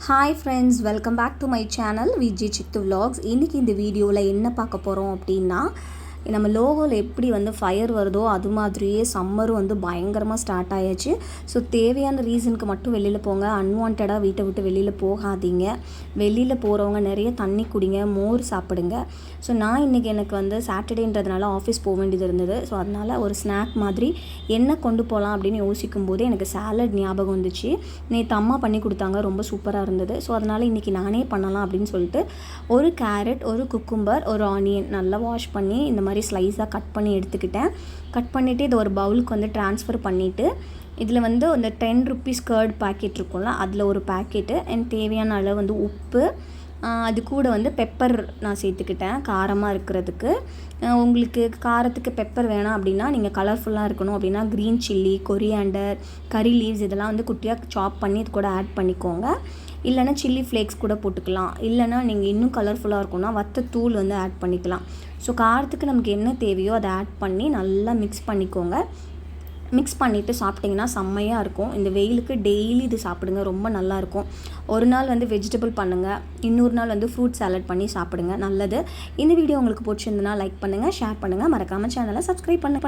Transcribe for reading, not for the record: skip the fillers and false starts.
Hi friends, welcome back to my channel vjchithu vlogs. இன்னைக்கு இந்த வீடியோவில் என்ன பார்க்க போகிறோம் அப்படின்னா நம்ம லோகோவில் எப்படி ஃபயர் வருதோ அது மாதிரியே சம்மரும் பயங்கரமாக ஸ்டார்ட் ஆயாச்சு. ஸோ தேவையான ரீசனுக்கு மட்டும் வெளியில் போங்க, அன்வான்டாக வீட்டை விட்டு வெளியில் போகாதீங்க. வெளியில் போகிறவங்க நிறைய தண்ணி குடிங்க, மோர் சாப்பிடுங்க. ஸோ நான் இன்றைக்கி எனக்கு சாட்டர்டேன்றதுனால ஆஃபீஸ் போக வேண்டியது இருந்தது. ஸோ அதனால் ஒரு ஸ்நாக் மாதிரி என்ன கொண்டு போகலாம் அப்படின்னு யோசிக்கும் போது எனக்கு சாலட் ஞாபகம் வந்துச்சு. நேற்று அம்மா பண்ணி கொடுத்தாங்க, ரொம்ப சூப்பராக இருந்தது. ஸோ அதனால் இன்றைக்கி நானே பண்ணலாம் அப்படின்னு சொல்லிட்டு ஒரு கேரட், ஒரு குக்கும்பர், ஒரு ஆனியன் நல்லா வாஷ் பண்ணி இந்த மாதிரி ஸ்லைஸாக கட் பண்ணி எடுத்துக்கிட்டேன். கட் பண்ணிவிட்டு இதை ஒரு பவுலுக்கு ட்ரான்ஸ்ஃபர் பண்ணிவிட்டு இதில் இந்த 10 rupees கர்ட் பேக்கெட் இருக்கும்ல, அதில் ஒரு பேக்கெட்டு அண்ட் தேவையான அளவு உப்பு, அது கூட பெப்பர் நான் சேர்த்துக்கிட்டேன் காரமாக இருக்கிறதுக்கு. உங்களுக்கு காரத்துக்கு பெப்பர் வேணாம் அப்படின்னா நீங்கள் கலர்ஃபுல்லாக இருக்கணும் அப்படின்னா க்ரீன் சில்லி, கொரியாண்டர், கறி லீவ்ஸ் இதெல்லாம் குட்டியாக சாப் பண்ணி இது கூட ஆட் பண்ணிக்கோங்க. இல்லைனா சில்லி ஃப்ளேக்ஸ் கூட போட்டுக்கலாம். இல்லைனா நீங்கள் இன்னும் கலர்ஃபுல்லாக இருக்கும்னா வத்தத்தூள் ஆட் பண்ணிக்கலாம். ஸோ காரத்துக்கு நமக்கு என்ன தேவையோ அதை ஆட் பண்ணி நல்லா மிக்ஸ் பண்ணிக்கோங்க. மிக்ஸ் பண்ணிவிட்டு சாப்பிட்டிங்கன்னா செம்மையாக இருக்கும். இந்த வெயிலுக்கு டெய்லி இது சாப்பிடுங்க, ரொம்ப நல்லாயிருக்கும். ஒரு நாள் வெஜிடபிள் பண்ணுங்கள், இன்னொரு நாள் ஃப்ரூட் சாலட் பண்ணி சாப்பிடுங்க, நல்லது. இந்த வீடியோ உங்களுக்கு பிடிச்சிருந்ததுன்னா லைக் பண்ணுங்கள், ஷேர் பண்ணுங்கள், மறக்காமல் சேனலை சப்ஸ்கிரைப் பண்ணுங்கள்.